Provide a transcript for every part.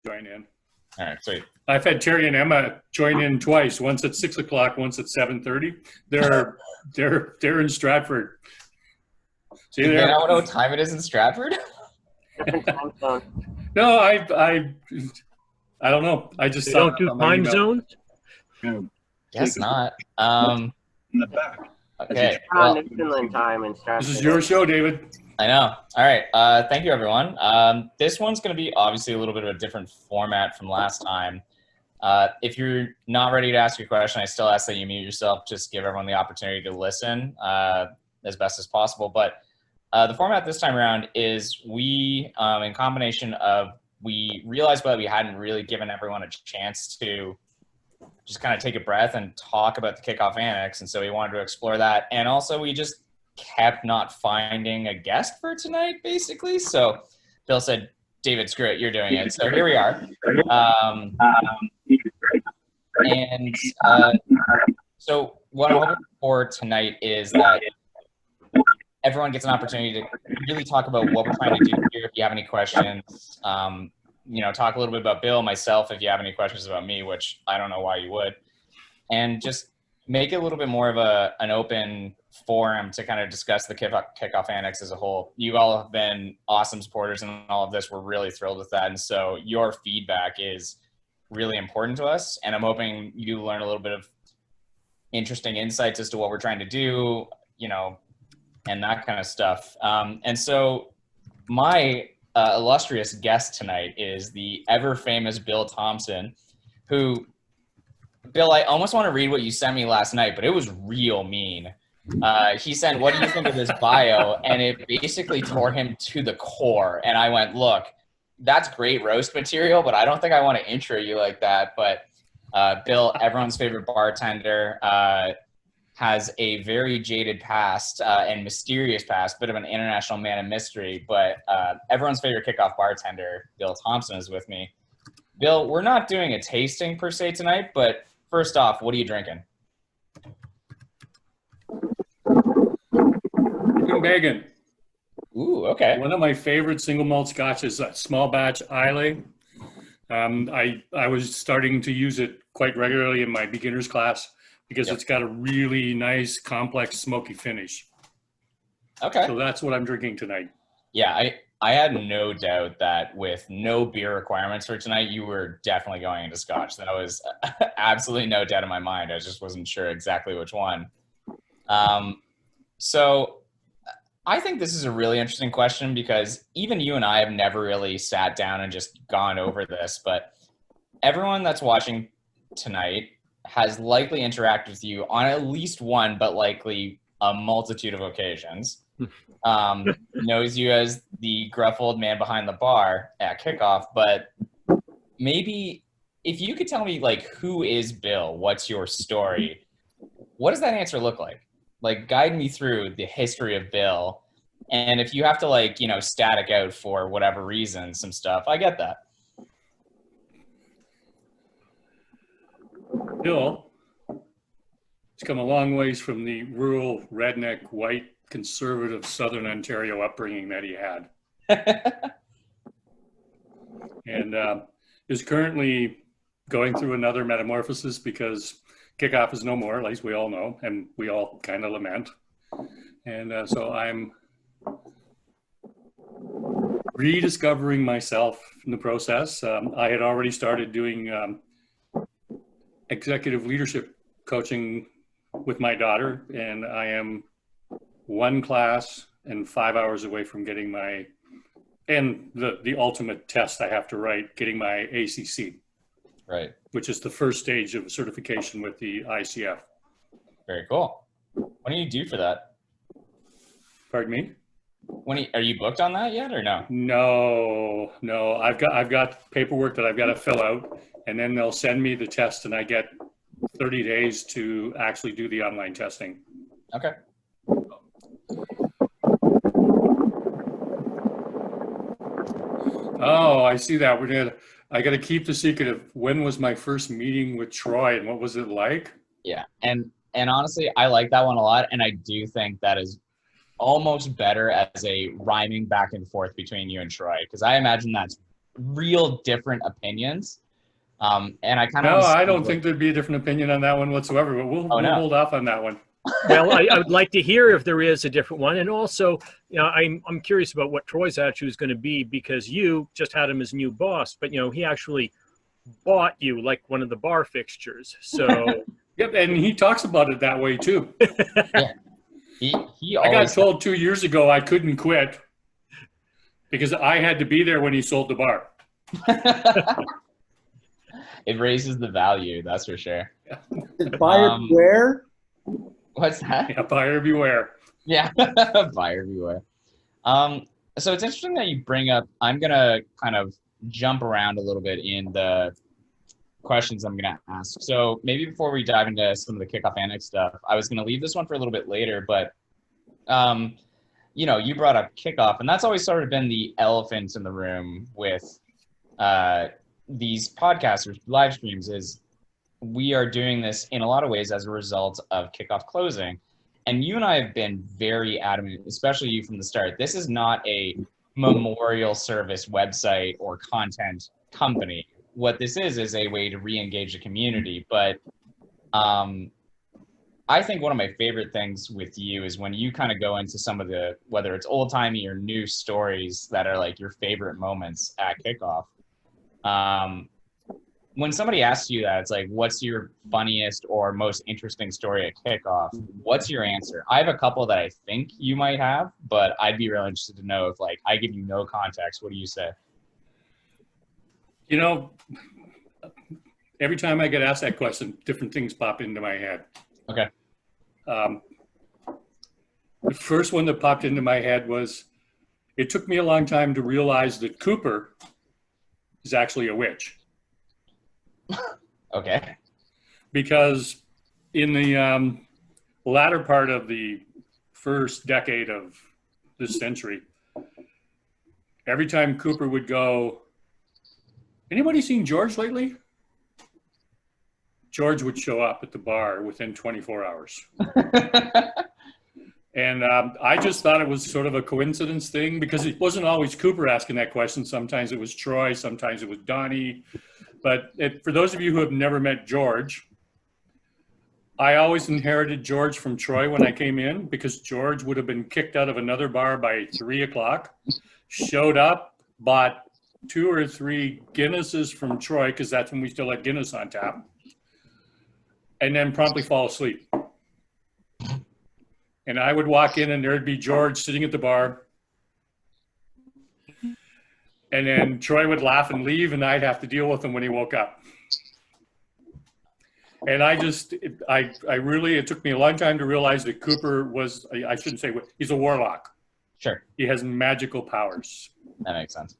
join in. All right, sweet. I've had Terry and Emma join in twice. Once at 6 o'clock, once at 7:30. They're in Stratford. See Do there? they not know what time it is in Stratford? Different time zone. No, I don't know. I just They saw don't do it on my time email. zones? Guess not. In the back. Okay. We're on Well, Newfoundland time in Stratford. This is your show, David. I know. All right. Thank you, everyone. This one's going to be obviously a little bit of a different format from last time. If you're not ready to ask your question, I still ask that you mute yourself. Just give everyone the opportunity to listen as best as possible. But the format this time around is we, in combination of, we realized that we hadn't really given everyone a chance to just kind of take a breath and talk about the Kickoff Annex. And so we wanted to explore that. And also we just kept not finding a guest for tonight, basically. So Bill said, David, screw it, you're doing it. So here we are. So what I'm hoping for tonight is that everyone gets an opportunity to really talk about what we're trying to do here. If you have any questions, talk a little bit about Bill, myself, if you have any questions about me, which I don't know why you would, and just make it a little bit more of an open forum to kind of discuss the Kickoff Annex as a whole. You all have been awesome supporters in all of this. We're really thrilled with that. And so your feedback is really important to us. And I'm hoping you learn a little bit of interesting insights as to what we're trying to do, and that kind of stuff. And so my illustrious guest tonight is the ever famous Bill Thompson, who, Bill, I almost want to read what you sent me last night, but it was real mean. He said, what do you think of this bio? And it basically tore him to the core. And I went, look, that's great roast material, but I don't think I want to intro you like that. But Bill, everyone's favorite bartender, has a very jaded past and mysterious past, bit of an international man of mystery, but everyone's favorite Kickoff bartender, Bill Thompson, is with me. Bill, we're not doing a tasting per se tonight, but first off, what are you drinking? Megan. Ooh, okay. One of my favorite single malt scotch is a small batch Islay. I was starting to use it quite regularly in my beginner's class because It's got a really nice, complex, smoky finish. Okay. So that's what I'm drinking tonight. Yeah, I had no doubt that with no beer requirements for tonight, you were definitely going into scotch. That was absolutely no doubt in my mind. I just wasn't sure exactly which one. So I think this is a really interesting question because even you and I have never really sat down and just gone over this, but everyone that's watching tonight has likely interacted with you on at least one, but likely a multitude of occasions. Knows you as the gruff old man behind the bar at Kickoff, but maybe if you could tell me, like, who is Bill? What's your story? What does that answer look like? Like, guide me through the history of Bill. And if you have to, static out for whatever reason, some stuff, I get that. Bill has come a long ways from the rural, redneck, white, conservative Southern Ontario upbringing that he had. And is currently going through another metamorphosis because Kickoff is no more, at least we all know, and we all kind of lament. And so I'm rediscovering myself in the process. I had already started doing executive leadership coaching with my daughter, and I am one class and 5 hours away from getting the ultimate test I have to write, getting my ACC. Right. Which is the first stage of certification with the ICF. Very cool. What do you do for that? Pardon me? Are you booked on that yet or no? No. I've got paperwork that I've got to fill out, and then they'll send me the test, and I get 30 days to actually do the online testing. Okay. Oh, I see that. I got to keep the secret of when was my first meeting with Troy and what was it like? Yeah. And honestly, I like that one a lot. And I do think that is almost better as a rhyming back and forth between you and Troy, because I imagine that's real different opinions. And I kind of No, want to I don't think there'd be a different opinion on that one whatsoever, but we'll no. hold off on that one. Well, I would like to hear if there is a different one. And also, I'm curious about what Troy's attitude is going to be, because you just had him as new boss, but, he actually bought you like one of the bar fixtures. So, Yep, and he talks about it that way too. Yeah. He I got always told 2 years ago I couldn't quit because I had to be there when he sold the bar. it raises the value, that's for sure. Buyer beware. What's that? Yeah, buyer beware. Yeah, buyer beware. So it's interesting that you bring up, I'm going to kind of jump around a little bit in the questions I'm going to ask. So maybe before we dive into some of the Kickoff Annex stuff, I was going to leave this one for a little bit later, but, you brought up Kickoff, and that's always sort of been the elephant in the room with these podcasters, live streams, is we are doing this in a lot of ways as a result of Kickoff closing. And you and I have been very adamant, especially you from the start. This is not a memorial service website or content company. What this is a way to re-engage the community. But I think one of my favorite things with you is when you kind of go into some of the, whether it's old-timey or new stories that are like your favorite moments at Kickoff. When somebody asks you that, it's like, what's your funniest or most interesting story at Kickoff? What's your answer? I have a couple that I think you might have, but I'd be really interested to know if, like, I give you no context, what do you say? Every time I get asked that question, different things pop into my head. Okay. The first one that popped into my head was, it took me a long time to realize that Cooper is actually a witch. Okay. Because in the latter part of the first decade of this century, every time Cooper would go, anybody seen George lately? George would show up at the bar within 24 hours. And I just thought it was sort of a coincidence thing, because it wasn't always Cooper asking that question. Sometimes it was Troy, sometimes it was Donnie. But for those of you who have never met George, I always inherited George from Troy when I came in, because George would have been kicked out of another bar by 3 o'clock, showed up, bought 2 or 3 Guinnesses from Troy, because that's when we still had Guinness on tap, and then promptly fall asleep. And I would walk in and there'd be George sitting at the bar. And then Troy would laugh and leave, and I'd have to deal with him when he woke up. And it took me a long time to realize that Cooper was, I shouldn't say, he's a warlock. Sure. He has magical powers. That makes sense.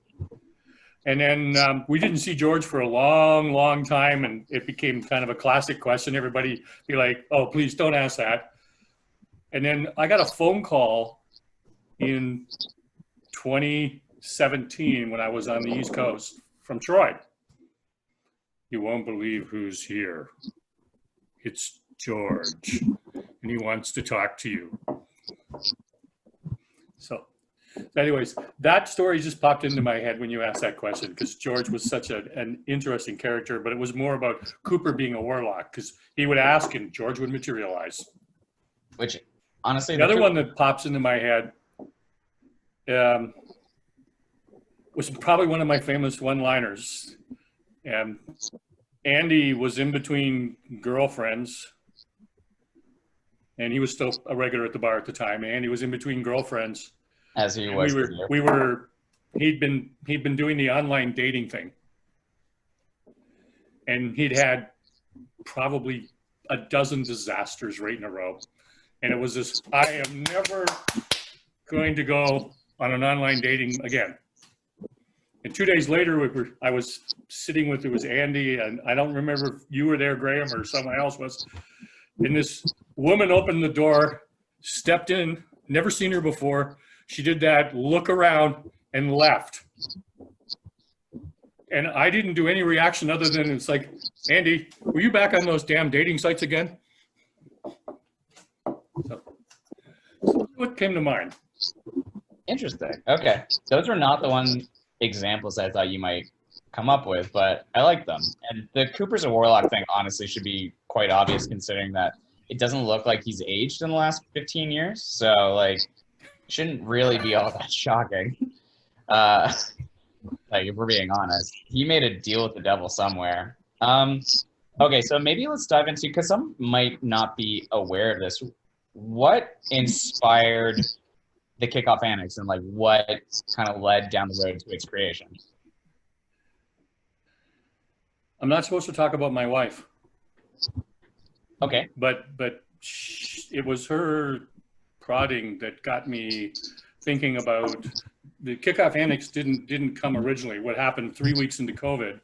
And then we didn't see George for a long, long time, and it became kind of a classic question. Everybody be like, oh, please don't ask that. And then I got a phone call in 2017 when I was on the East Coast from Troy. You won't believe who's here. It's George, and he wants to talk to you. So anyways, that story just popped into my head when you asked that question, because George was such an interesting character, but it was more about Cooper being a warlock, because he would ask and George would materialize. Which, honestly, the other one that pops into my head was probably one of my famous one-liners. And Andy was in between girlfriends, and he was still a regular at the bar at the time. Andy was in between girlfriends. As he was. He'd been doing the online dating thing, and he'd had probably a dozen disasters right in a row. And it was this, I am never going to go on an online dating again. And 2 days later, I was sitting with, it was Andy, and I don't remember if you were there, Graham, or someone else was. And this woman opened the door, stepped in, never seen her before. She did that look around and left. And I didn't do any reaction other than, it's like, Andy, were you back on those damn dating sites again? So what came to mind? Interesting. Okay. Those were not the ones examples I thought you might come up with, but I like them. And the Cooper's a Warlock thing honestly should be quite obvious considering that it doesn't look like he's aged in the last 15 years. So like, shouldn't really be all that shocking. Like if we're being honest, he made a deal with the devil somewhere. Okay, so maybe let's dive into, because some might not be aware of this. What inspired the Kickoff Annex and like what kind of led down the road to its creation? I'm not supposed to talk about my wife, Okay. but it was her prodding that got me thinking about the Kickoff Annex. Didn't come originally. What happened 3 weeks into COVID,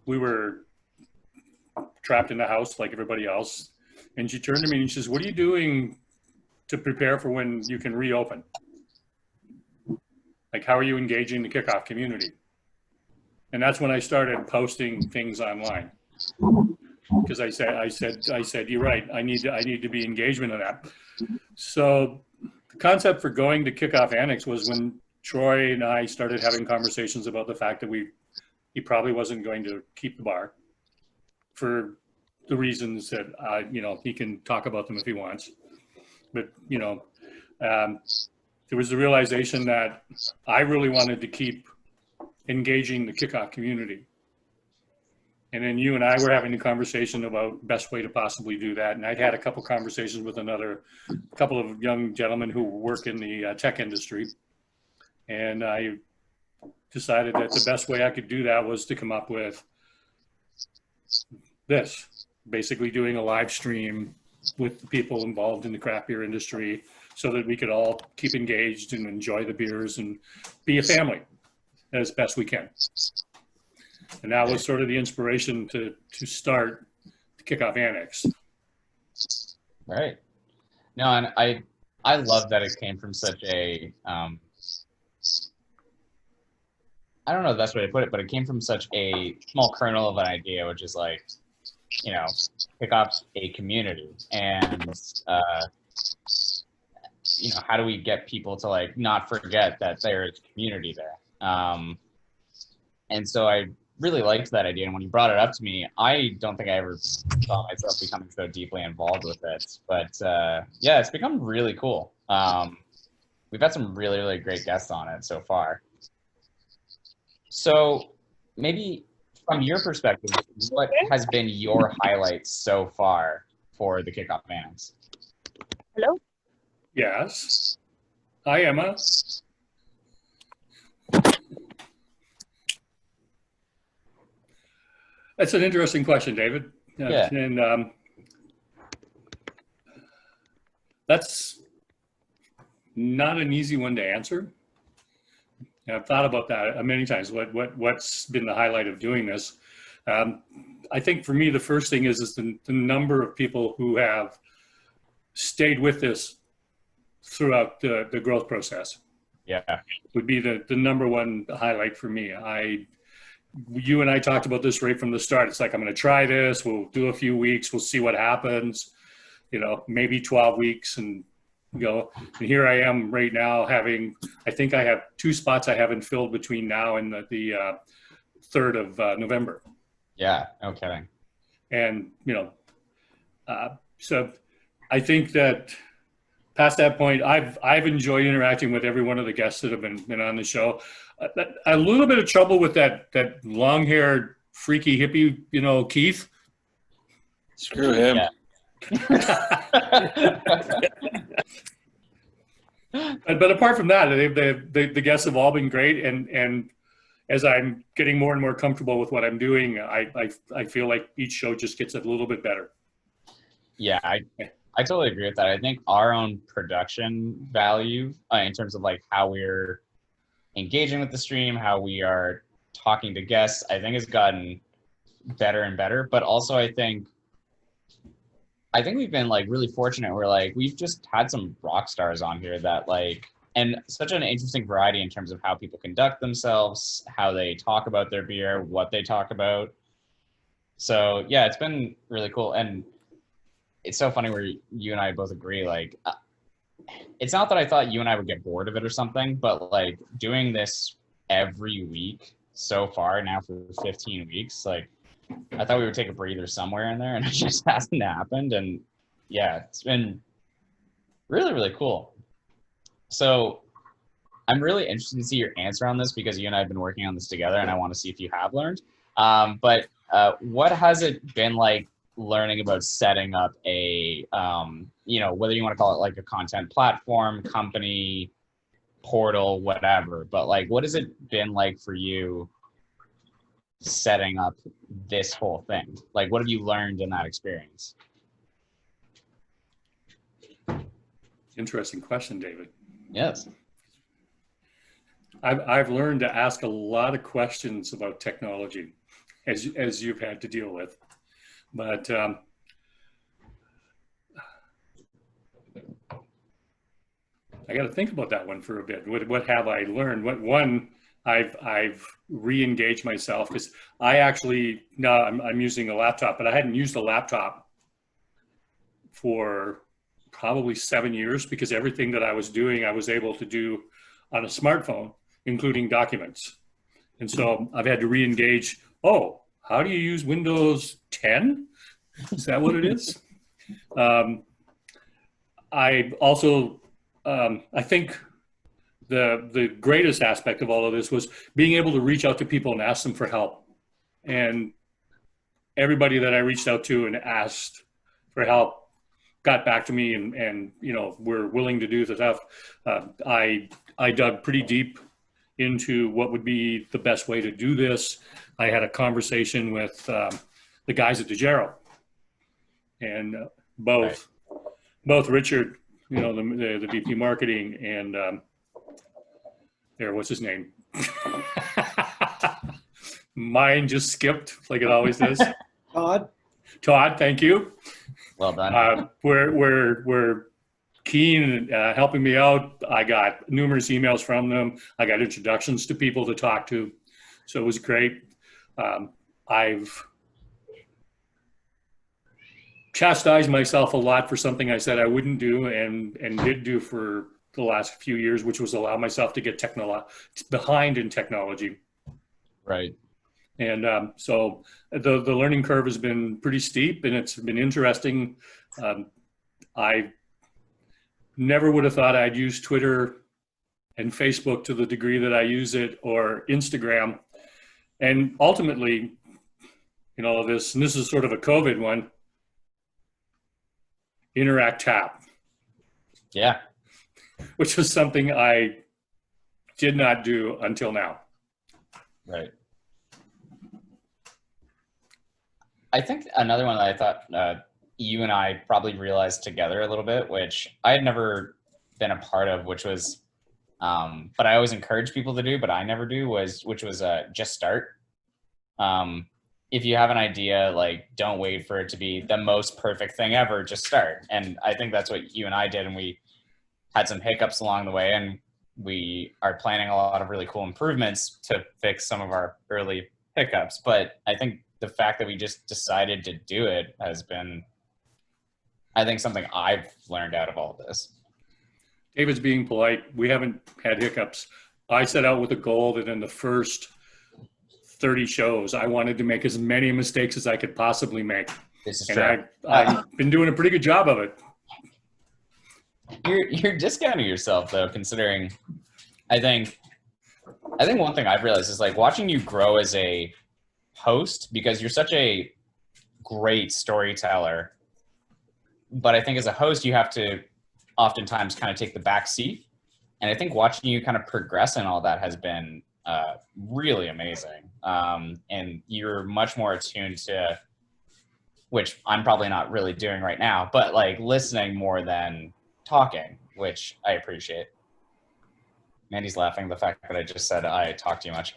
we were trapped in the house like everybody else, and she turned to me and she says, "What are you doing to prepare for when you can reopen? Like, how are you engaging the Kickoff community?" And that's when I started posting things online, because I said, "You're right. I need to be engagement in that." So the concept for going to Kickoff Annex was when Troy and I started having conversations about the fact that he probably wasn't going to keep the bar for the reasons that he can talk about them if he wants, but there was the realization that I really wanted to keep engaging the Kickoff community. And then you and I were having a conversation about best way to possibly do that. And I'd had a couple conversations with another couple of young gentlemen who work in the tech industry. And I decided that the best way I could do that was to come up with this, basically doing a live stream with the people involved in the craft beer industry so that we could all keep engaged and enjoy the beers and be a family as best we can. And that was sort of the inspiration to start the Kickoff Annex. Right. No, and I love that it came from such a I don't know the best way to put it, but it came from such a small kernel of an idea, which is like, Kickoff's a community, and how do we get people to like not forget that there is community there? And so I really liked that idea. And when you brought it up to me, I don't think I ever saw myself becoming so deeply involved with it. But yeah, it's become really cool. We've had some really, really great guests on it so far. So maybe from your perspective, what has been your highlights so far for the Kickoff Annex? Hello? Yes. Hi, Emma. That's an interesting question, David. Yeah. And that's not an easy one to answer. I've thought about that many times. What's been the highlight of doing this? I think for me, the first thing is the number of people who have stayed with this throughout the growth process. Yeah. Would be the number one highlight for me. You and I talked about this right from the start. It's like, I'm going to try this. We'll do a few weeks. We'll see what happens. Maybe 12 weeks and go. And here I am right now I think I have 2 spots I haven't filled between now and the 3rd of November. Yeah. No kidding. And, so I think that past that point, I've enjoyed interacting with every one of the guests that have been on the show. A little bit of trouble with that long-haired, freaky hippie, Keith. Screw him. Yeah. But apart from that, the guests have all been great, and as I'm getting more and more comfortable with what I'm doing, I feel like each show just gets a little bit better. Yeah, I totally agree with that. I think our own production value in terms of like how we're engaging with the stream, how we are talking to guests, I think has gotten better and better. But also I think we've been like really fortunate. We're like, we've just had some rock stars on here that like, and such an interesting variety in terms of how people conduct themselves, how they talk about their beer, what they talk about. So yeah, it's been really cool. And it's so funny where you and I both agree, like, it's not that I thought you and I would get bored of it or something, but like doing this every week so far now for 15 weeks. Like, I thought we would take a breather somewhere in there, and it just hasn't happened. And yeah, it's been really, really cool. So I'm really interested to see your answer on this because you and I have been working on this together, and I want to see if you have learned. But what has it been like learning about setting up a, whether you want to call it like a content platform, company, portal, whatever, but like, what has it been like for you setting up this whole thing? Like, what have you learned in that experience? Interesting question, David. Yes. I've learned to ask a lot of questions about technology, as you've had to deal with, but I got to think about that one for a bit. What have I learned? I've re-engaged myself because I actually now I'm using a laptop, but I hadn't used a laptop for probably 7 years because everything that I was doing I was able to do on a smartphone, including documents. And so I've had to re-engage. Oh, how do you use Windows 10? Is that what it is? I also I think the greatest aspect of all of this was being able to reach out to people and ask them for help. And everybody that I reached out to and asked for help got back to me and were willing to do the stuff. I dug pretty deep into what would be the best way to do this. I had a conversation with the guys at DeGero, and both Richard, the VP marketing, and what's his name? Mine just skipped like it always does. Todd, thank you. Well done. We're keen helping me out. I got numerous emails from them. I got introductions to people to talk to. So it was great. I've chastised myself a lot for something I said I wouldn't do and did do for the last few years, which was allow myself to get behind in technology. Right. And so the learning curve has been pretty steep, and it's been interesting. I never would have thought I'd use Twitter and Facebook to the degree that I use it, or Instagram. And ultimately, in all of this, and this is sort of a COVID one, Interact Tap. Yeah. Which was something I did not do until now. Right. I think another one that I thought you and I probably realized together a little bit, which I had never been a part of, which was, but I always encourage people to do, but I never do, which was just start. If you have an idea, like, don't wait for it to be the most perfect thing ever, just start. And I think that's what you and I did, and we had some hiccups along the way, and we are planning a lot of really cool improvements to fix some of our early hiccups. But I think the fact that we just decided to do it has been, I think, something I've learned out of all of this. David's being polite. We haven't had hiccups. I set out with a goal that in the first 30 shows, I wanted to make as many mistakes as I could possibly make. This is and true. I've been doing a pretty good job of it. You're discounting yourself, though, considering I think one thing I've realized is, like, watching you grow as a host, because you're such a great storyteller, but I think as a host you have to oftentimes kind of take the back seat, and I think watching you kind of progress in all that has been really amazing. And you're much more attuned to, which I'm probably not really doing right now, but like listening more than talking, which I appreciate. Mandy's laughing at the fact that I just said I talk too much.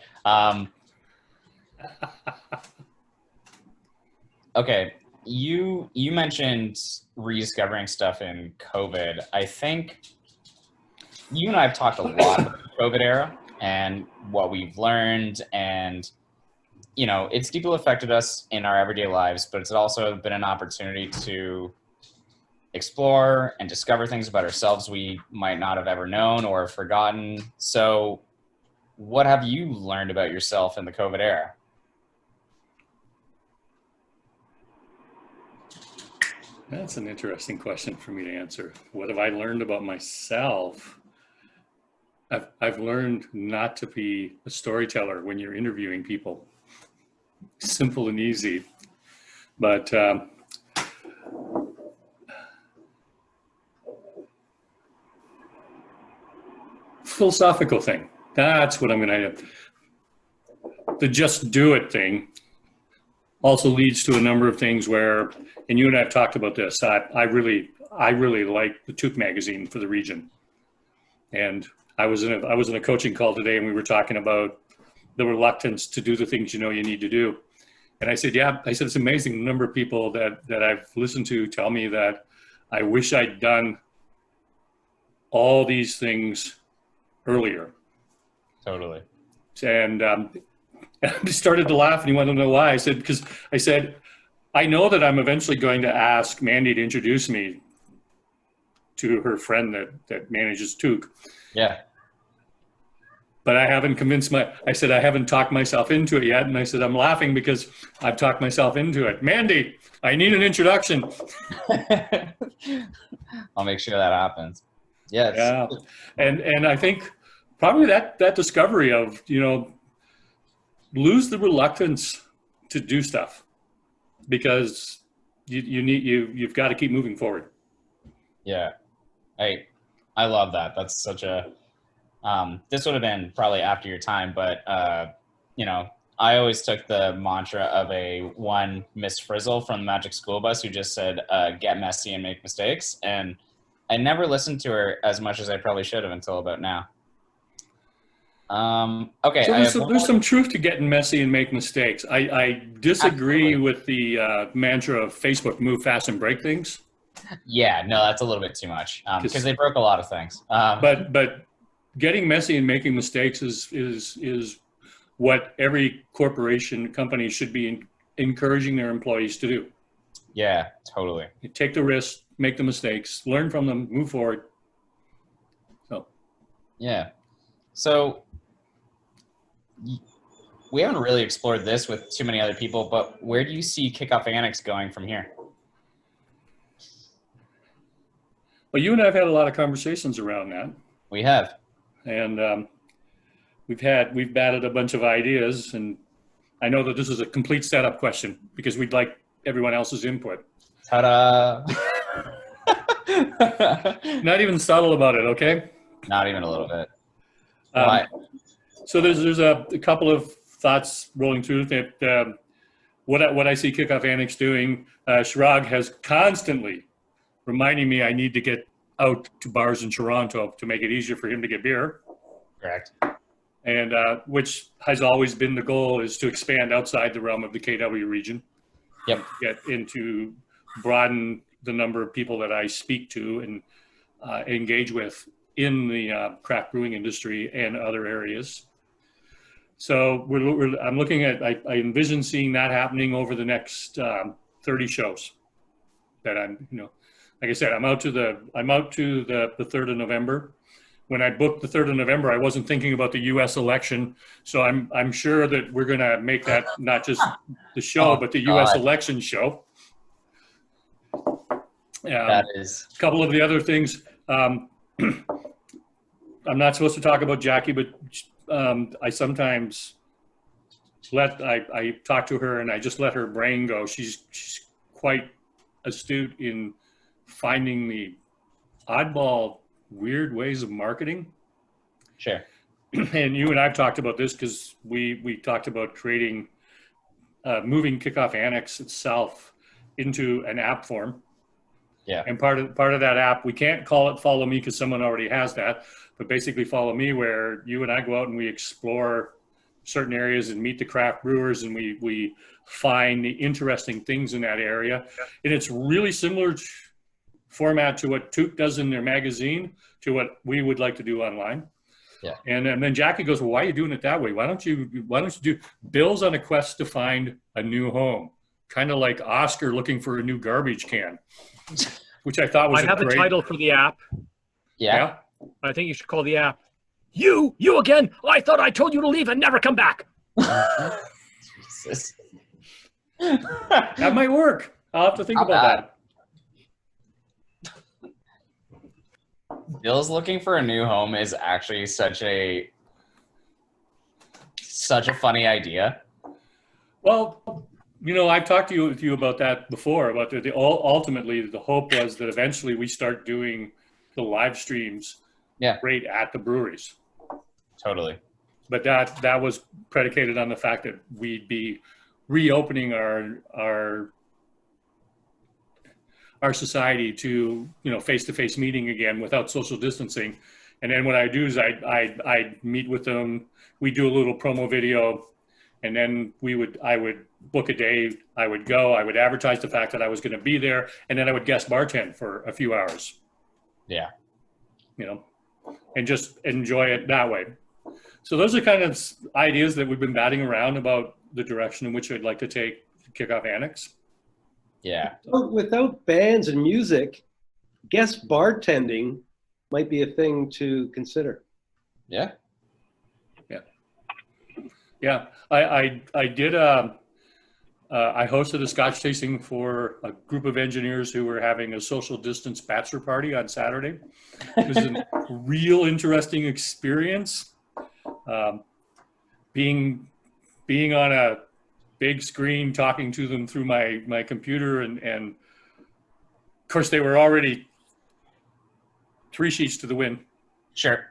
Okay, you mentioned rediscovering stuff in COVID. I think you and I have talked a lot about the COVID era and what we've learned, and it's deeply affected us in our everyday lives, but it's also been an opportunity to explore and discover things about ourselves we might not have ever known or forgotten. So what have you learned about yourself in the COVID era? That's an interesting question for me to answer. What have I learned about myself? I've learned not to be a storyteller when you're interviewing people. Simple and easy. But philosophical thing. That's what I'm going to. The just do it thing also leads to a number of things where, and you and I have talked about this. I really like the Took magazine for the region, and I was in a coaching call today, and we were talking about the reluctance to do the things you know you need to do. And I said, yeah, I said, it's amazing the number of people that I've listened to tell me that I wish I'd done all these things earlier. Totally. And I started to laugh, and he wanted to know why. I said, because I said, I know that I'm eventually going to ask Mandy to introduce me to her friend that manages Took. Yeah. But I haven't I said, I haven't talked myself into it yet. And I said, I'm laughing because I've talked myself into it. Mandy, I need an introduction. I'll make sure that happens. Yes. Yeah. And I think probably that discovery of, lose the reluctance to do stuff, because you've got to keep moving forward. Yeah. I love that. That's such a, this would have been probably after your time, but, I always took the mantra of one Miss Frizzle from the Magic School Bus who just said, get messy and make mistakes. And I never listened to her as much as I probably should have until about now. Okay. So there's some truth to getting messy and make mistakes. I disagree with the mantra of Facebook, move fast and break things. Yeah, no, that's a little bit too much because they broke a lot of things. But getting messy and making mistakes is what every company should be encouraging their employees to do. Yeah, totally. You take the risks, make the mistakes, learn from them, move forward. So. Yeah. So we haven't really explored this with too many other people, but where do you see Kickoff Annex going from here? Well, you and I have had a lot of conversations around that. We have. And we've batted a bunch of ideas, and I know that this is a complete setup question because we'd like everyone else's input. Ta-da! Not even subtle about it, okay? Not even a little bit. Why? So there's a couple of thoughts rolling through that. What I see Kickoff Annex doing, Shirag has constantly reminding me I need to get out to bars in Toronto to make it easier for him to get beer. Correct. And which has always been the goal, is to expand outside the realm of the KW region. Yep. Get into, broaden the number of people that I speak to and engage with in the craft brewing industry and other areas. So I'm looking at, I envision seeing that happening over the next 30 shows that I'm, like I said, I'm out to the 3rd of November. When I booked the 3rd of November, I wasn't thinking about the U.S. election. So I'm sure that we're going to make that not just the show, but the U.S. election show. That is a couple of the other things. I'm not supposed to talk about Jackie, but I sometimes I talk to her and I just let her brain go. She's quite astute in finding the oddball, weird ways of marketing. Sure. And you and I've talked about this because we talked about creating, moving Kickoff Annex itself into an app form. Yeah. And part of that app, we can't call it Follow Me because someone already has that, but basically Follow Me, where you and I go out and we explore certain areas and meet the craft brewers, and we find the interesting things in that area. And it's really similar format to what Took does in their magazine, to what we would like to do online. Yeah. And then Jackie goes, well, why are you doing it that way? Why don't you do Bill's on a quest to find a new home, kind of like Oscar looking for a new garbage can, which I thought was I have a title for the app. Yeah. I think you should call the app You again? I thought I told you to leave and never come back. Jesus. That might work. I'll have to think Not about bad. that. Bill's looking for a new home is actually such a funny idea. Well, you know, I've talked to you about that before. About ultimately, the hope was that eventually we start doing the live streams Yeah. right at the breweries. Totally. But that was predicated on the fact that we'd be reopening our society to, you know, face-to-face meeting again without social distancing. And then what I do is I meet with them. We do a little promo video, and then I would book a day. I would go. I would advertise the fact that I was going to be there, and then I would guest bartend for a few hours. Yeah. You know, and just enjoy it that way. So those are kind of ideas that we've been batting around about the direction in which I'd like to take Kickoff Annex. Yeah. Without bands and music, guest bartending might be a thing to consider. Yeah. Yeah, I did. I hosted a Scotch tasting for a group of engineers who were having a social distance bachelor party on Saturday. It was a real interesting experience. Being on a big screen, talking to them through my computer, and of course they were already 3 sheets to the wind. Sure.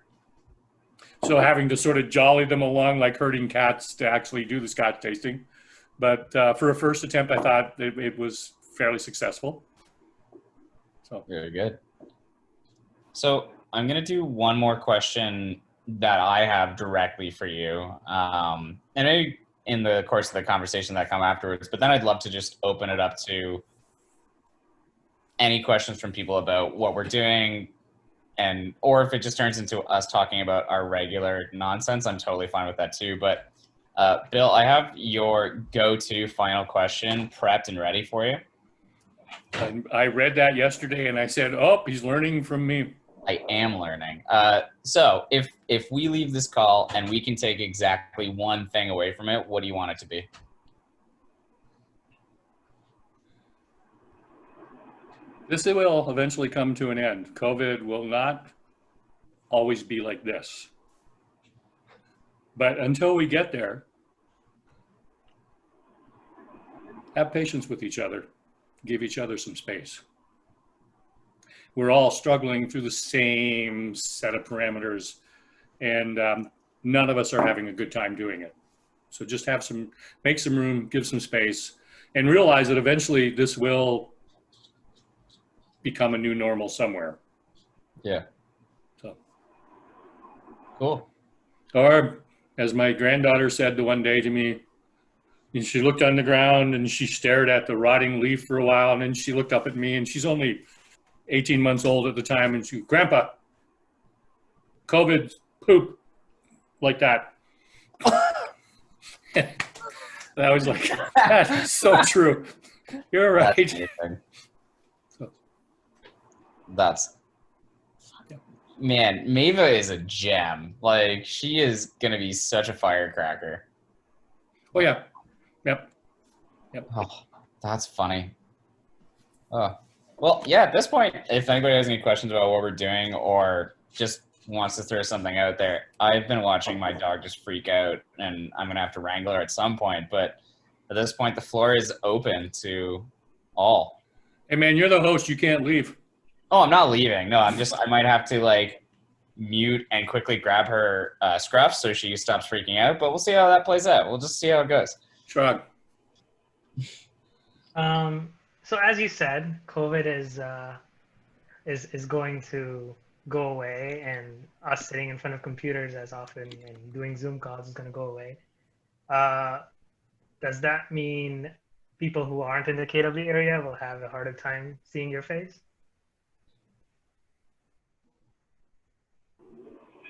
So having to sort of jolly them along like herding cats to actually do the Scotch tasting. But for a first attempt, I thought it was fairly successful. So Very good. So I'm going to do one more question that I have directly for you. And maybe in the course of the conversation that come afterwards, but then I'd love to just open it up to any questions from people about what we're doing, and or if it just turns into us talking about our regular nonsense, I'm totally fine with that too. But Bill, I have your go-to final question prepped and ready for you. I read that yesterday and I said, oh, he's learning from me. I am learning. So if we leave this call and we can take exactly one thing away from it, what do you want it to be? This will eventually come to an end. COVID will not always be like this. But until we get there, have patience with each other. Give each other some space. We're all struggling through the same set of parameters, and none of us are having a good time doing it. So just make some room, give some space, and realize that eventually this will become a new normal somewhere. Yeah. So. Cool. Or as my granddaughter said the one day to me, and she looked on the ground and she stared at the rotting leaf for a while, and then she looked up at me, and she's only 18 months old at the time, and she, Grandpa, COVID poop like that. And I was like, that's so true. You're right. That's amazing. That's, man, Mava is a gem. Like, she is going to be such a firecracker. Oh, yeah. Yep. Oh, that's funny. Oh, well, yeah, at this point, if anybody has any questions about what we're doing or just wants to throw something out there, I've been watching my dog just freak out, and I'm going to have to wrangle her at some point. But at this point, the floor is open to all. Hey, man, you're the host. You can't leave. Oh, I'm not leaving. No, I might have to, like, mute and quickly grab her scruff so she stops freaking out, but we'll see how that plays out. We'll just see how it goes. Shrug. So as you said, COVID is going to go away, and us sitting in front of computers as often and doing Zoom calls is going to go away. Does that mean people who aren't in the KW area will have a harder time seeing your face?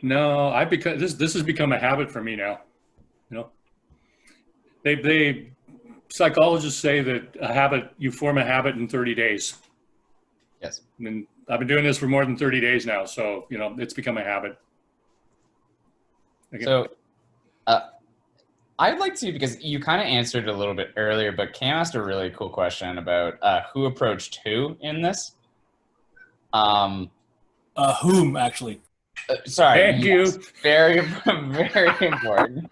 No, this has become a habit for me now. You know, they psychologists say that you form a habit in 30 days. Yes. And I've been doing this for more than 30 days now, so you know it's become a habit. Okay. So, I'd like to, because you kind of answered a little bit earlier, but Cam asked a really cool question about who approached who in this. Whom, actually? Sorry. Thank you. Very, very important.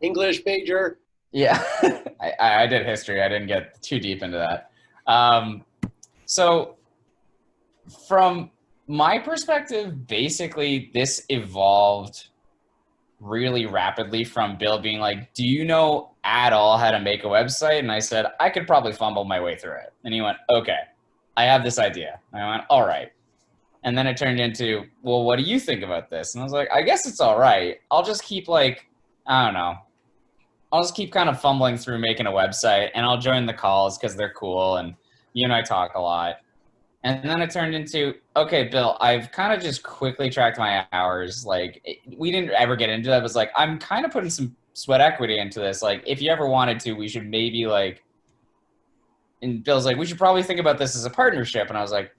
English major. Yeah, I did history. I didn't get too deep into that. So from my perspective, basically this evolved really rapidly from Bill being like, do you know at all how to make a website? And I said, I could probably fumble my way through it. And he went, okay, I have this idea. And I went, all right. And then it turned into, well, what do you think about this? And I was like, I guess it's all right. I'll just keep like, I don't know. I'll just keep kind of fumbling through making a website, and I'll join the calls because they're cool and you and I talk a lot. And then it turned into, okay, Bill, I've kind of just quickly tracked my hours. Like, we didn't ever get into that. It was like, I'm kind of putting some sweat equity into this. Like, if you ever wanted to, we should maybe like, and Bill's like, we should probably think about this as a partnership. And I was like,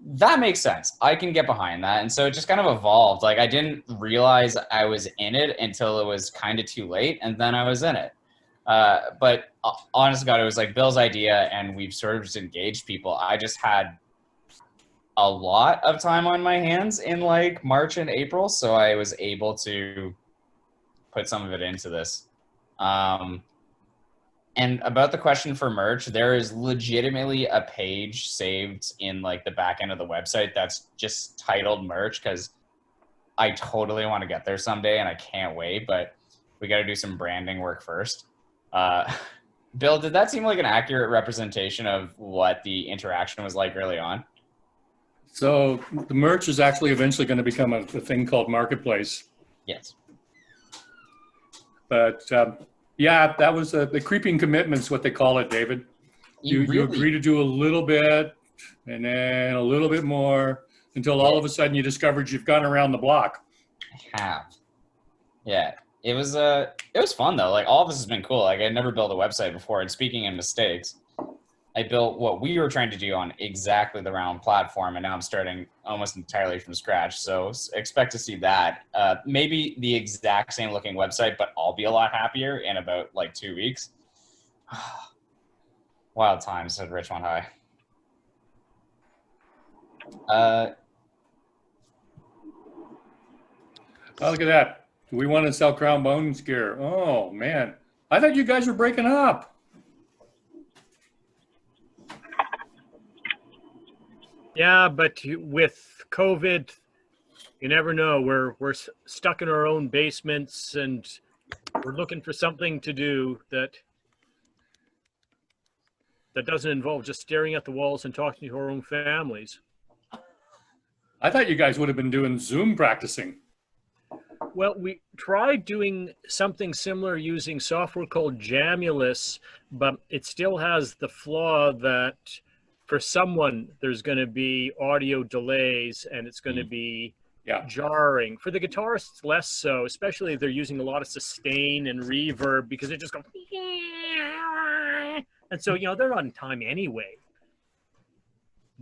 that makes sense. I can get behind that. And so it just kind of evolved. Like, I didn't realize I was in it until it was kind of too late. And then I was in it. But honest to God, it was like Bill's idea, and we've sort of just engaged people. I just had a lot of time on my hands in like March and April. So I was able to put some of it into this. And about the question for merch, there is legitimately a page saved in like the back end of the website that's just titled merch, because I totally want to get there someday and I can't wait, but we got to do some branding work first. Bill, did that seem like an accurate representation of what the interaction was like early on? So the merch is actually eventually going to become a thing called Marketplace. Yes. But yeah, that was the creeping commitment's what they call it, David. You agree to do a little bit and then a little bit more until all of a sudden you discovered you've gone around the block. I have. Yeah. It was fun though. Like, all of this has been cool. Like, I'd never built a website before. And speaking of mistakes, I built what we were trying to do on exactly the round platform, and now I'm starting almost entirely from scratch. So expect to see that. Maybe the exact same looking website, but I'll be a lot happier in about like 2 weeks. Wild times at Richmond High. Oh, look at that. Do we want to sell Crown Bones gear? Oh, man. I thought you guys were breaking up. Yeah, but with COVID, you never know. We're stuck in our own basements, and we're looking for something to do that doesn't involve just staring at the walls and talking to our own families. I thought you guys would have been doing Zoom practicing. Well, we tried doing something similar using software called Jamulus, but it still has the flaw that for someone, there's going to be audio delays and it's going to be jarring. For the guitarists, less so, especially if they're using a lot of sustain and reverb, because it just goes. And so, they're not in time anyway.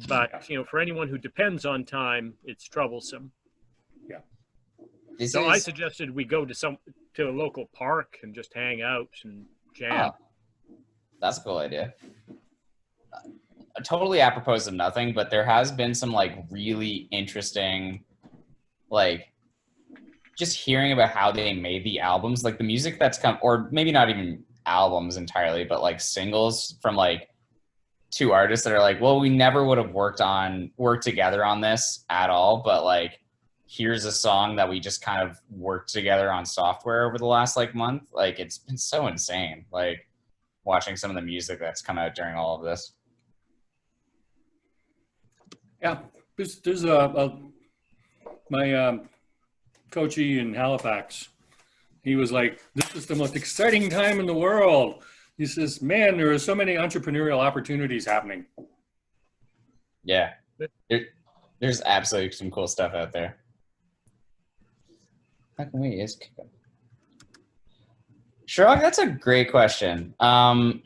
But, for anyone who depends on time, it's troublesome. Yeah. So I suggested we go to a local park and just hang out and jam. Oh, that's a cool idea. Totally apropos of nothing, but there has been some like really interesting, like, just hearing about how they made the albums, like the music that's come, or maybe not even albums entirely, but like singles from like two artists that are like, well, we never would have worked together on this at all, but like, here's a song that we just kind of worked together on software over the last like month. Like, it's been so insane, like watching some of the music that's come out during all of this. Yeah, there's my coachee in Halifax. He was like, "This is the most exciting time in the world." He says, "Man, there are so many entrepreneurial opportunities happening." Yeah, there's absolutely some cool stuff out there. How can we use Kickoff? Shrog, that's a great question. Bill,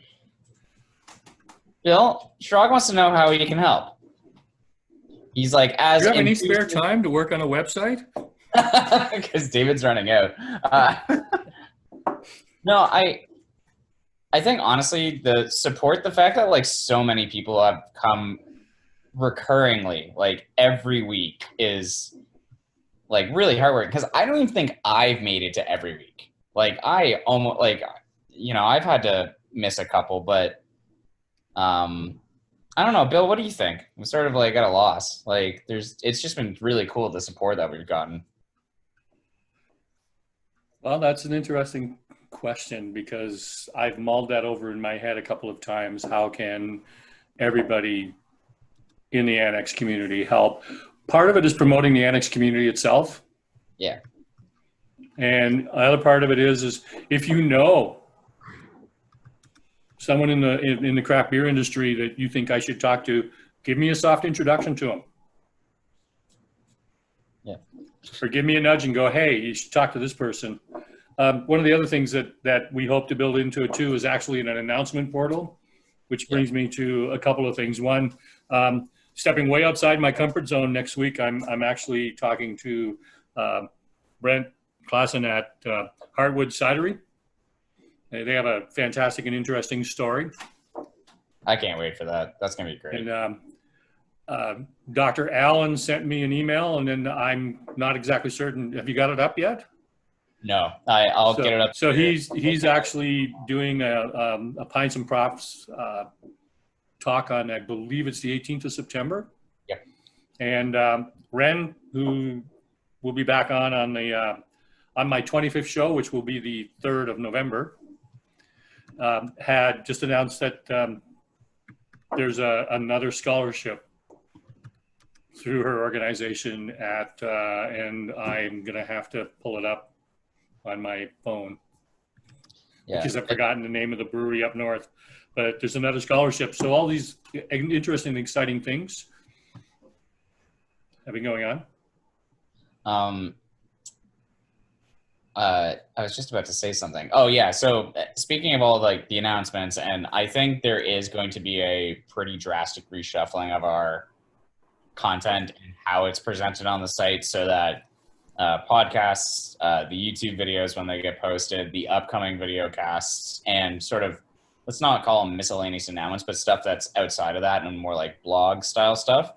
Shrog wants to know how he can help. He's like, do you have any spare time to work on a website? because David's running out. No, I think honestly the fact that like so many people have come recurringly, like every week, is like really hard because I don't even think I've made it to every week. Like I almost like, I've had to miss a couple, but I don't know, Bill, what do you think? I'm sort of like at a loss. Like it's just been really cool, the support that we've gotten. Well, that's an interesting question because I've mulled that over in my head a couple of times. How can everybody in the Annex community help? Part of it is promoting the Annex community itself. Yeah. And the other part of it is if you know someone in the craft beer industry that you think I should talk to, give me a soft introduction to them. Yeah. Or give me a nudge and go, hey, you should talk to this person. One of the other things that we hope to build into it too is actually an announcement portal, which brings me to a couple of things. One, stepping way outside my comfort zone next week, I'm actually talking to Brent Klassen at Heartwood Cidery. They have a fantastic and interesting story. I can't wait for that. That's going to be great. And Dr. Allen sent me an email, and then I'm not exactly certain. Have you got it up yet? No, I'll get it up. So he's actually doing a Pints and Props talk on, I believe it's the 18th of September. Yep. And Ren, who will be back on my 25th show, which will be the 3rd of November, had just announced that there's another scholarship through her organization and I'm going to have to pull it up on my phone because I've forgotten the name of the brewery up north, but there's another scholarship. So all these interesting, exciting things have been going on. I was just about to say something. Oh yeah. So speaking of all like the announcements, and I think there is going to be a pretty drastic reshuffling of our content and how it's presented on the site so that podcasts, the YouTube videos when they get posted, the upcoming video casts, and sort of, let's not call them miscellaneous announcements, but stuff that's outside of that and more like blog style stuff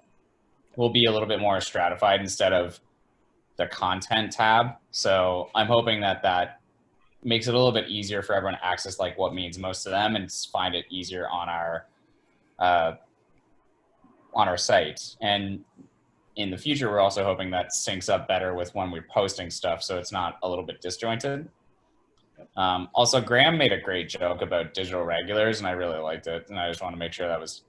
will be a little bit more stratified instead of the content tab. So I'm hoping that makes it a little bit easier for everyone to access like what means most to them and find it easier on our site. And in the future, we're also hoping that syncs up better with when we're posting stuff, so it's not a little bit disjointed. Also, Graham made a great joke about digital regulars, and I really liked it, and I just want to make sure that was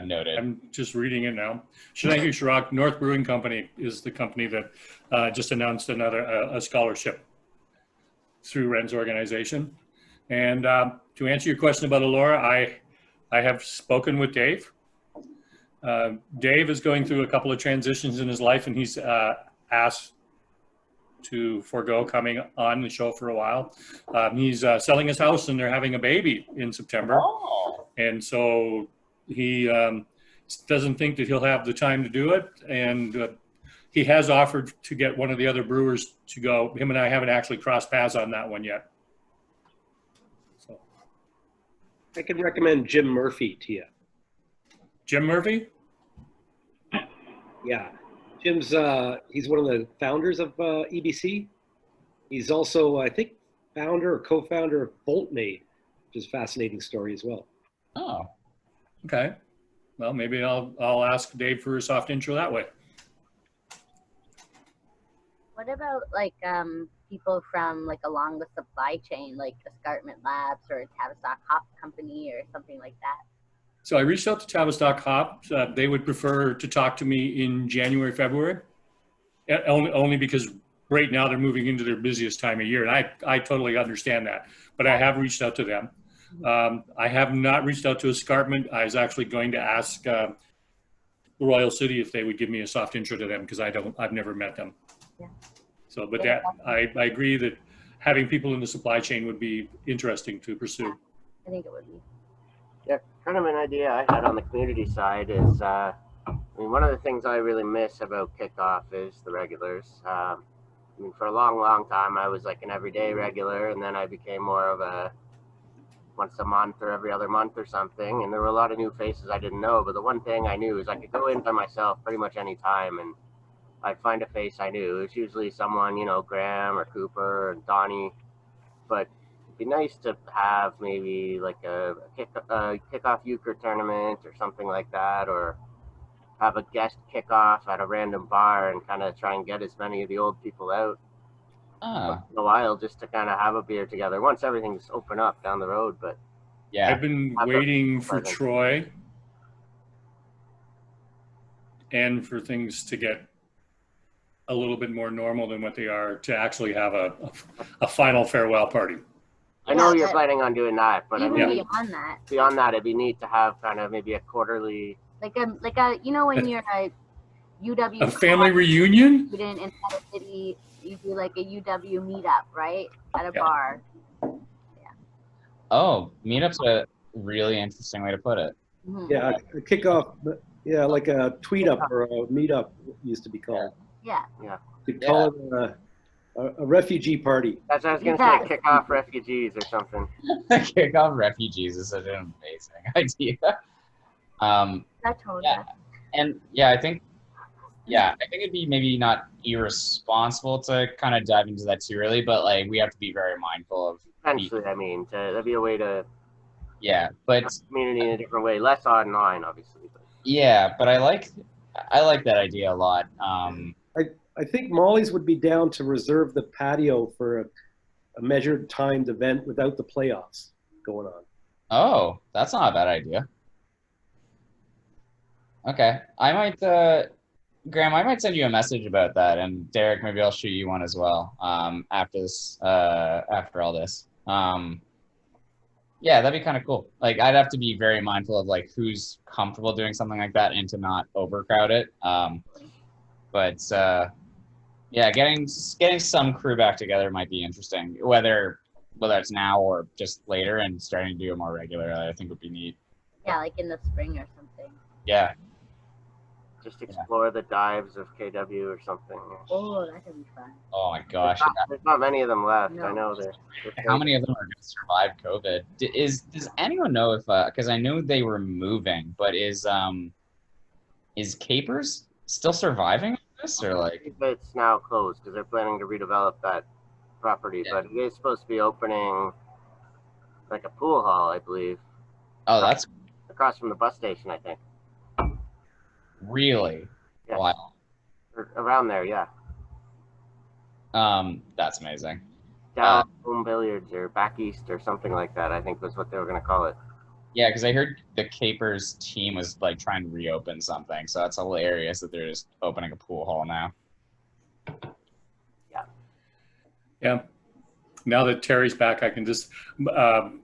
noted. I'm just reading it now. Shenango Shirok North Brewing Company is the company that just announced a scholarship through Ren's organization. And to answer your question about Allura, I have spoken with Dave. Dave is going through a couple of transitions in his life, and he's asked to forego coming on the show for a while. He's selling his house, and they're having a baby in September. Oh. And so he doesn't think that he'll have the time to do it. And he has offered to get one of the other brewers to go. Him and I haven't actually crossed paths on that one yet. So I can recommend Jim Murphy to you. Jim Murphy? Yeah. Jim's, he's one of the founders of EBC. He's also, I think, founder or co-founder of Boltmade, which is a fascinating story as well. Oh. Okay. Well, maybe I'll ask Dave for a soft intro that way. What about like people from like along the supply chain, like Escarpment Labs or Tavistock Hop Company or something like that? So I reached out to Tavistock Hop. They would prefer to talk to me in January, February, only because right now they're moving into their busiest time of year. And I totally understand that, but I have reached out to them. I have not reached out to Escarpment. I was actually going to ask Royal City if they would give me a soft intro to them because I've never met them. Yeah. So, but that I agree that having people in the supply chain would be interesting to pursue. I think it would be. Yeah, kind of an idea I had on the community side is, I mean, one of the things I really miss about Kickoff is the regulars. I mean, for a long, long time, I was like an everyday regular, and then I became more of a once a month or every other month or something. And there were a lot of new faces I didn't know. But the one thing I knew is I could go in by myself pretty much any time, and I'd find a face I knew. It was usually someone, you know, Graham or Cooper or Donnie. But it'd be nice to have maybe like a kickoff euchre tournament or something like that, or have a guest kickoff at a random bar and kind of try and get as many of the old people out Ah, in a while, just to kind of have a beer together once everything's open up down the road. But yeah. I've been waiting for Troy and for things to get a little bit more normal than what they are to actually have a final farewell party. I know Yeah, you're but planning on doing that, but I even mean, beyond that, it'd be neat to have kind of maybe a quarterly. like a you know when you're a UW A family reunion? student in a city, you do like a UW meetup, right, at a Yeah. bar. Oh, meetup's a really interesting way to put it. Mhm. Yeah, a kickoff. Yeah, like a tweet up or a meetup used to be called. Yeah. You could call it a refugee party. That's what I was gonna Yeah. say. Kick off refugees or something. Kickoff refugees is such an amazing idea. That totally. Yeah. And yeah, I think it'd be maybe not irresponsible to kind of dive into that too early, but like we have to be very mindful of Eventually, I mean, that'd be a way to but community in a different way, less online, obviously. But but I like that idea a lot. I think Molly's would be down to reserve the patio for a measured timed event without the playoffs going on. Oh, that's not a bad idea. Okay, I might, Graham, I might send you a message about that, and Derek, maybe I'll shoot you one as well. After this, after all this, yeah, that'd be kind of cool. Like, I'd have to be very mindful of like who's comfortable doing something like that and to not overcrowd it. But yeah, getting some crew back together might be interesting. Whether it's now or just later, and starting to do it more regularly, I think would be neat. Yeah, like in the spring or something. Yeah. just explore the dives of KW or something. Oh, that could be fun. Oh my gosh. There's not many of them left. No. I know they're How many of them are going to survive COVID? Does anyone know if because I know they were moving, but is Capers still surviving this, or like? It's now closed because they're planning to redevelop that property, Yeah. but it is supposed to be opening like a pool hall, I believe, Oh, that's across from the bus station, I think. really Yeah. wow. Or around there, yeah. That's amazing. Down home billiards or back east or something like that, I think was what they were going to call it. Yeah, because I heard the Capers team was like trying to reopen something, so that's hilarious that they're just opening a pool hall now. Yeah. Now that Terry's back, I can just,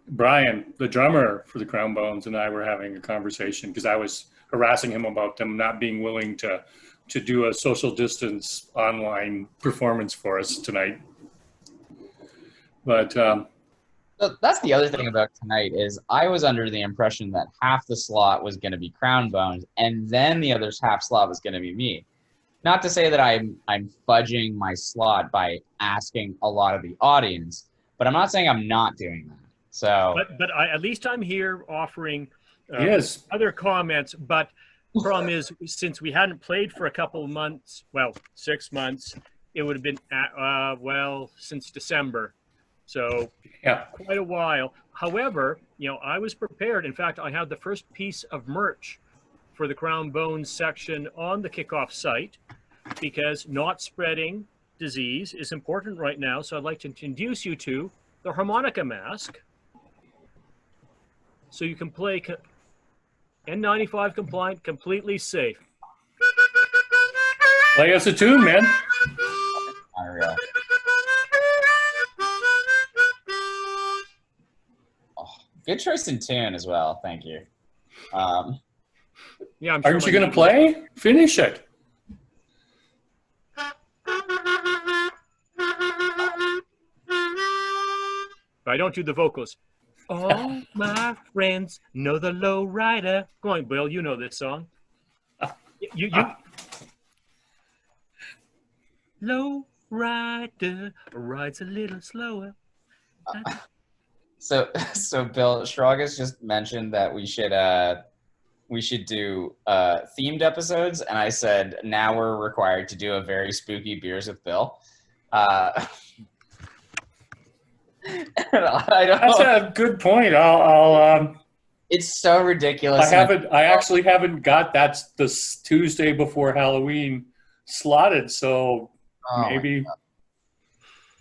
Brian, the drummer for the Crown Bones, and I were having a conversation because I was harassing him about them not being willing to do a social distance online performance for us tonight. But So that's the other thing about tonight is I was under the impression that half the slot was going to be Crown Bones, and then the other half slot was going to be me. Not to say that I'm fudging my slot by asking a lot of the audience, but I'm not saying I'm not doing that. So, But at least I'm here offering yes, other comments. But problem is, since we hadn't played for a couple of months, well, 6 months, it would have been since December, so yeah, quite a while. However, I was prepared. In fact, I had the first piece of merch for the Crown Bones section on the Kickoff site, because not spreading disease is important right now. So I'd like to introduce you to the harmonica mask, so you can play N95 compliant, completely safe. play us a tune, man. unreal. Oh, good choice in tune as well. Thank you. Yeah, I'm Aren't sure you my- going to play? Finish it. But I don't do the vocals. All my friends know the low rider. Go on, Bill. You know this song. You. Low rider rides a little slower. So Bill Schragas just mentioned that we should do themed episodes, and I said now we're required to do a very spooky beers with Bill. I don't. That's a good point. I'll It's so ridiculous. I actually haven't got that's the Tuesday before Halloween slotted, so Oh, maybe.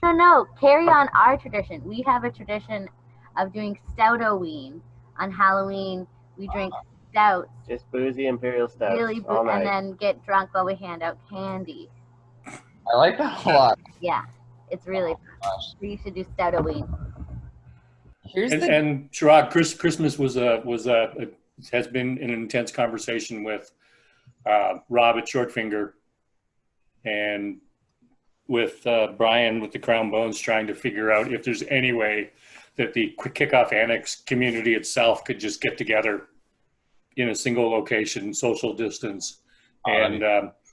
No, carry on our tradition. We have a tradition of doing Stoutoween on Halloween. We drink stouts, Just boozy imperial stouts really, all night. and then get drunk while we hand out candy. I like that a lot. Yeah, it's really. Gosh. We should do Stoutoween. Here's And, the and Chirag, Christmas has been an intense conversation with Rob at Shortfinger and with Brian with the Crown Bones, trying to figure out if there's any way that the Kickoff Annex community itself could just get together in a single location, social distance, and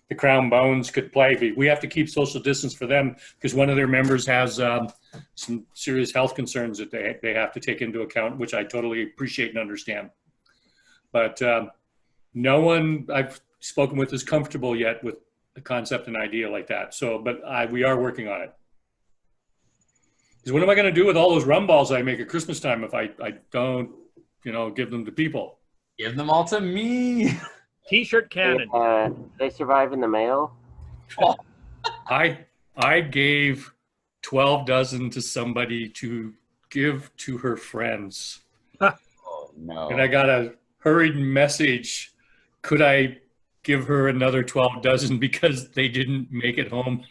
the Crown Bones could play. We have to keep social distance for them because one of their members has some serious health concerns that they have to take into account, which I totally appreciate and understand. But no one I've spoken with is comfortable yet with the concept and idea like that. So, but we are working on it. Because what am I going to do with all those rum balls I make at Christmas time if I don't, give them to people? give them all to me. T-shirt cannon. They survive in the mail. I gave 12 dozen to somebody to give to her friends. Oh no. And I got a hurried message. Could I give her another 12 dozen because they didn't make it home?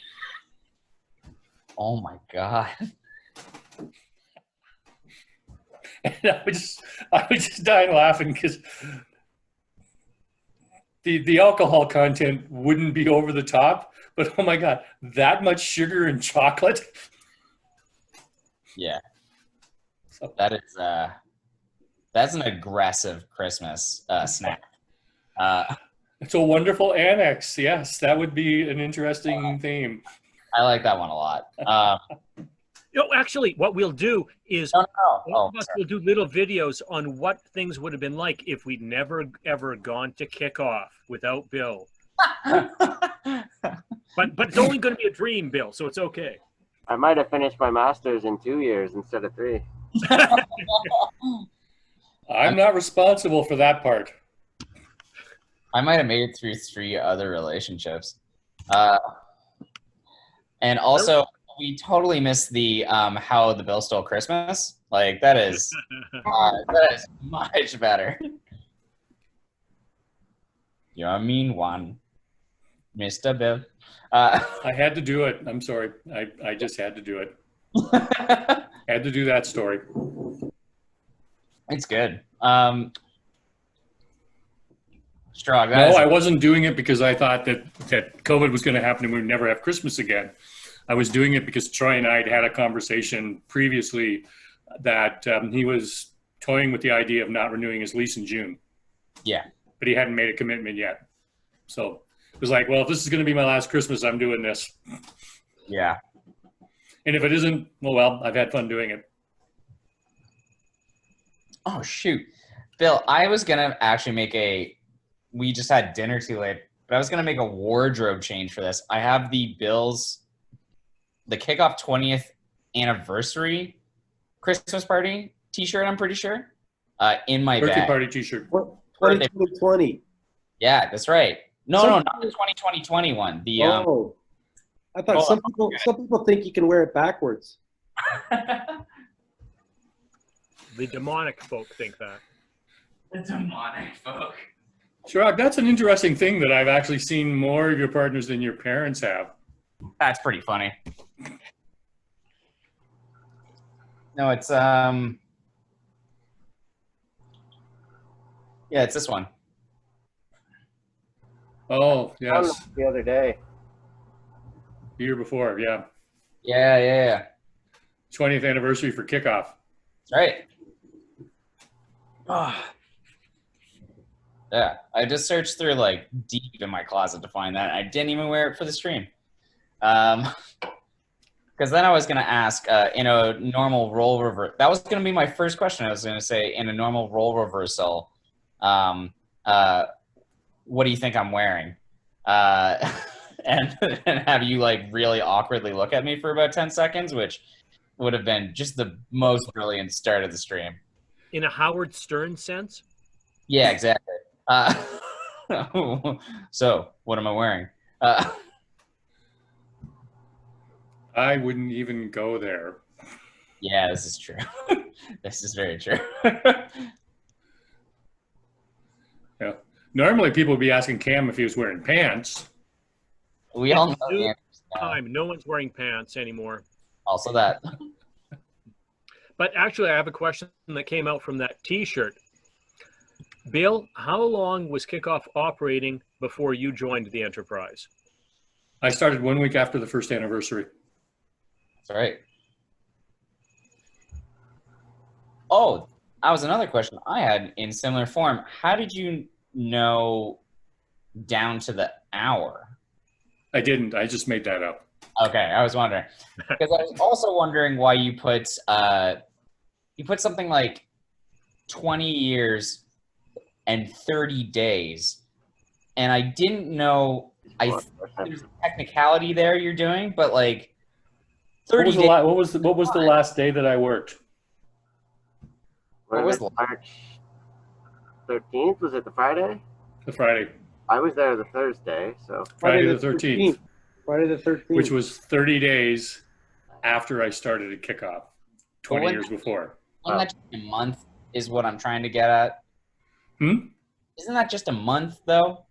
Oh my God. And I was just dying laughing because the alcohol content wouldn't be over the top, but oh my God, that much sugar and chocolate. Yeah. That is that's an aggressive Christmas snack. It's a wonderful annex. Yes, that would be an interesting theme. I like that one a lot. Actually, what we'll do is No. all of us will do little videos on what things would have been like if we'd never, ever gone to Kickoff without Bill. But it's only going to be a dream, Bill, so it's okay. I might have finished my master's in 2 years instead of 3. I'm not responsible for that part. I might have made it through 3 other relationships. And also, we totally missed the How the Bill Stole Christmas. Like, that is much better. You're a mean one, Mr. Bill. I had to do it. I'm sorry. I just had to do it. Had to do that story. It's good. Strong. No, I wasn't doing it because I thought that COVID was going to happen and we would never have Christmas again. I was doing it because Troy and I had a conversation previously that he was toying with the idea of not renewing his lease in June. Yeah. But he hadn't made a commitment yet. So it was like, well, if this is going to be my last Christmas, I'm doing this. Yeah. And if it isn't, well, I've had fun doing it. Oh, shoot. Bill, I was going to actually we just had dinner too late, but I was going to make a wardrobe change for this. I have the Kickoff 20th anniversary Christmas party t-shirt, I'm pretty sure, in my Birthday bag. party t-shirt. 2020. Yeah, that's right. No, not the 2020 one. The I thought some people think you can wear it backwards. The demonic folk think that. the demonic folk. Chirag, that's an interesting thing that I've actually seen more of your partners than your parents have. That's pretty funny. No, it's yeah, it's this one. Oh, yes. The other day. The year before, yeah. Yeah. 20th anniversary for Kickoff. That's right. Yeah, I just searched through like deep in my closet to find that. I didn't even wear it for the stream. Because then I was going to ask, in a normal role reversal, that was going to be my first question. I was going to say, in a normal role reversal, um, what do you think I'm wearing? And have you like really awkwardly look at me for about 10 seconds, which would have been just the most brilliant start of the stream. In a Howard Stern sense? Yeah, exactly. So what am I wearing? I wouldn't even go there. Yeah, this is true. This is very true. Yeah. Normally, people would be asking Cam if he was wearing pants. We all know the New answer now. time. No one's wearing pants anymore. Also that. But actually, I have a question that came out from that T-shirt. Bill, how long was Kickoff operating before you joined the enterprise? I started 1 week after the first anniversary. That's right. Oh, that was another question I had in similar form. How did you know down to the hour? I didn't. I just made that up. Okay, I was wondering. Because I was also wondering why you put something like 20 years and 30 days. And I didn't know, I think there's a technicality there you're doing, but like 30 days. What was the last day that I worked? What was March 13th? Was it the Friday? The Friday. I was there the Thursday, so. Friday the 13th. Friday the 13th. Which was 30 days after I started at Kickoff, 20 Well, years before. Wasn't that just a month is what I'm trying to get at? Hmm? Isn't that just a month though?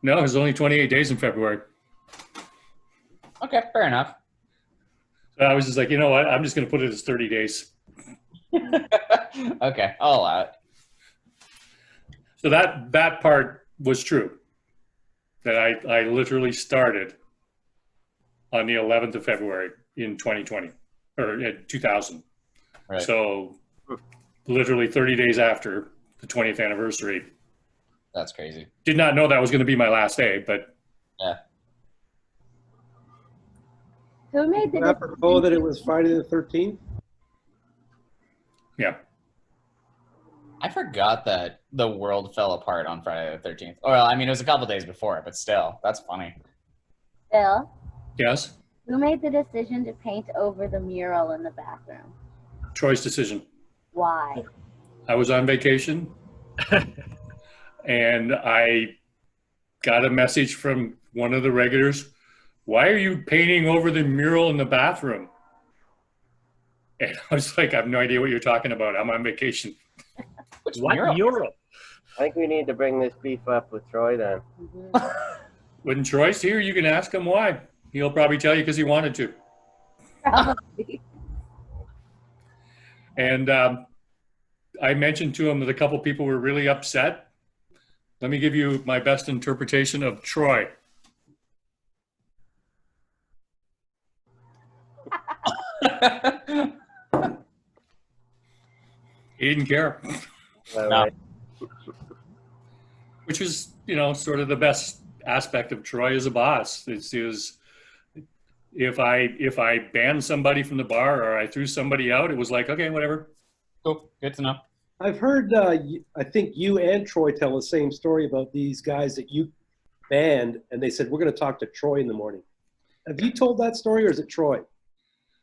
No, it was only 28 days in February. Okay, fair enough. So I was just like, you know what? I'm just going to put it as 30 days. Okay, I'll allow it. So that part was true. That I literally started on the 11th of February in 2020 or 2000. Right. So literally 30 days after the 20th anniversary. That's crazy. Did not know that was going to be my last day, but Yeah. Who made the Apropos that it was Friday the 13th? yeah. I forgot that the world fell apart on Friday the 13th. Well, I mean, it was a couple days before, but still, that's funny. Bill? Yes. Who made the decision to paint over the mural in the bathroom? Troy's decision. Why? I was on vacation and I got a message from one of the regulars. Why are you painting over the mural in the bathroom? And I was like, I have no idea what you're talking about. I'm on vacation. What mural? I think we need to bring this beef up with Troy then. When Troy's here, you can ask him why. He'll probably tell you because he wanted to. Probably. And I mentioned to him that a couple people were really upset. Let me give you my best interpretation of Troy. He didn't care. No. Which was, sort of the best aspect of Troy as a boss. Is if I banned somebody from the bar or I threw somebody out, it was like, okay, whatever. Cool. Good to know. I've heard, I think you and Troy tell the same story about these guys that you banned, and they said, we're going to talk to Troy in the morning. Have you told that story, or is it Troy?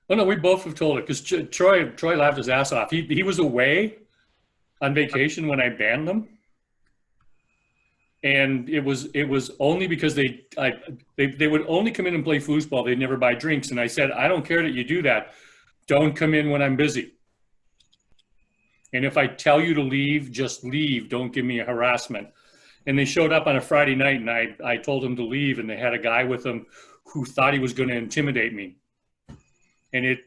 Oh, no, we both have told it because Troy laughed his ass off. He was away on vacation when I banned them. And it was only because they would only come in and play foosball. They'd never buy drinks. And I said, I don't care that you do that. Don't come in when I'm busy. And if I tell you to leave, just leave. Don't give me a harassment. And they showed up on a Friday night, and I told them to leave, and they had a guy with them who thought he was going to intimidate me. And it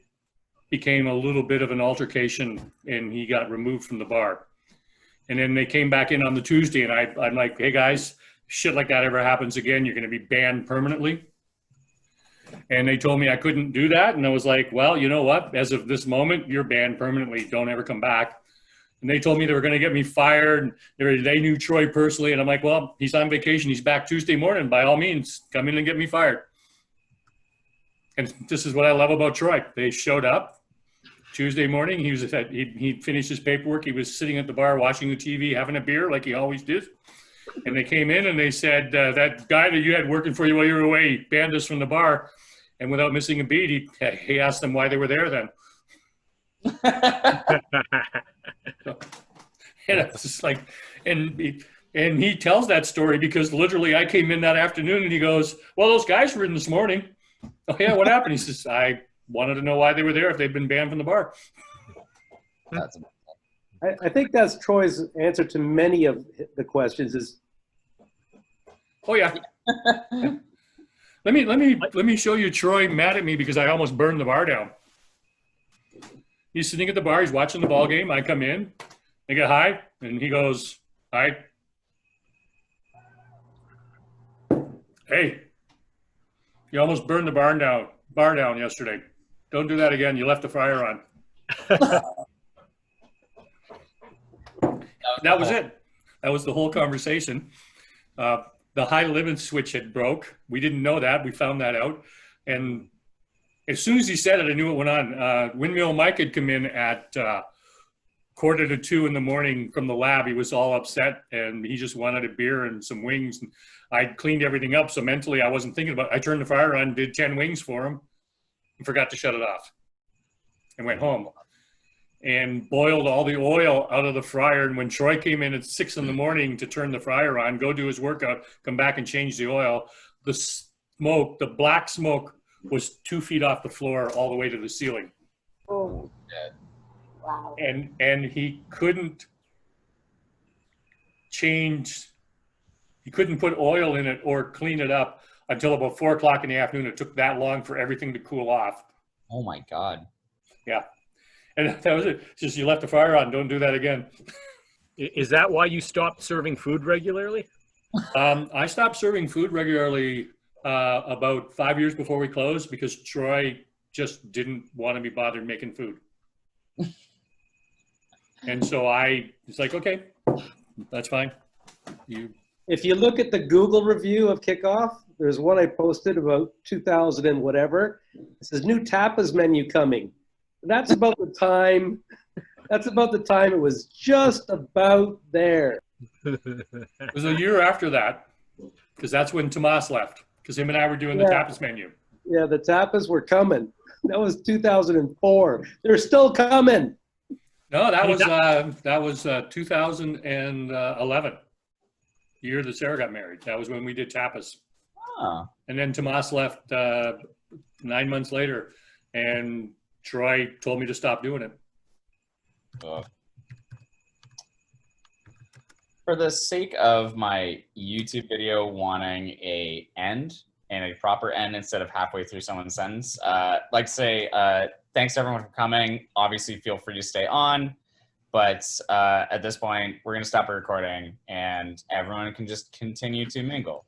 became a little bit of an altercation, and he got removed from the bar. And then they came back in on the Tuesday, and I'm like, hey, guys, shit like that ever happens again, you're going to be banned permanently. And they told me I couldn't do that. And I was like, well, you know what? As of this moment, you're banned permanently. Don't ever come back. And they told me they were going to get me fired. They knew Troy personally. And I'm like, well, he's on vacation. He's back Tuesday morning. By all means, come in and get me fired. And this is what I love about Troy. They showed up Tuesday morning. He finished his paperwork. He was sitting at the bar watching the TV, having a beer like he always did. And they came in and they said, that guy that you had working for you while you were away banned us from the bar. And without missing a beat, he asked them why they were there then. And it's just like, and he tells that story because literally I came in that afternoon and he goes, well, those guys were in this morning. Oh yeah, what happened? He says, I wanted to know why they were there if they'd been banned from the bar. That's I think that's Troy's answer to many of the questions is, Oh yeah. Let me show you Troy mad at me because I almost burned the bar down. He's sitting at the bar, he's watching the ball game. I come in, I get hi, and he goes, hi. Hey, you almost burned the bar down yesterday. Don't do that again. You left the fryer on. That was it. That was the whole conversation. The high limit switch had broke. We didn't know that. We found that out. And as soon as he said it, I knew it went on. Windmill Mike had come in at 1:45 in the morning from the lab. He was all upset and he just wanted a beer and some wings. And I cleaned everything up. So mentally I wasn't thinking about it. I turned the fryer on, did 10 wings for him and forgot to shut it off and went home and boiled all the oil out of the fryer. And when Troy came in at 6 in the morning to turn the fryer on, go do his workout, come back and change the oil, the smoke, the black smoke was 2 feet off the floor all the way to the ceiling. Oh, wow. And he couldn't he couldn't put oil in it or clean it up until about 4 o'clock in the afternoon. It took that long for everything to cool off. Oh my God. Yeah. And that was it. It's just you left the fire on. Don't do that again. Is that why you stopped serving food regularly? I stopped serving food regularly about 5 years before we closed because Troy just didn't want to be bothered making food. And so I was like, okay, that's fine. if you look at the Google review of Kickoff, there's one I posted about 2000 and whatever. It says new tapas menu coming. That's about the time. That's about the time it was just about there. It was a year after that because that's when Tomas left because him and I were doing the tapas menu. Yeah, the tapas were coming. That was 2004. They're still coming. No, that was 2011, the year that Sarah got married. That was when we did tapas. Oh. And then Tomas left 9 months later, and Troy told me to stop doing it. For the sake of my YouTube video wanting a end and a proper end instead of halfway through someone's sentence, like to say thanks everyone for coming. Obviously, feel free to stay on, but at this point, we're going to stop the recording and everyone can just continue to mingle.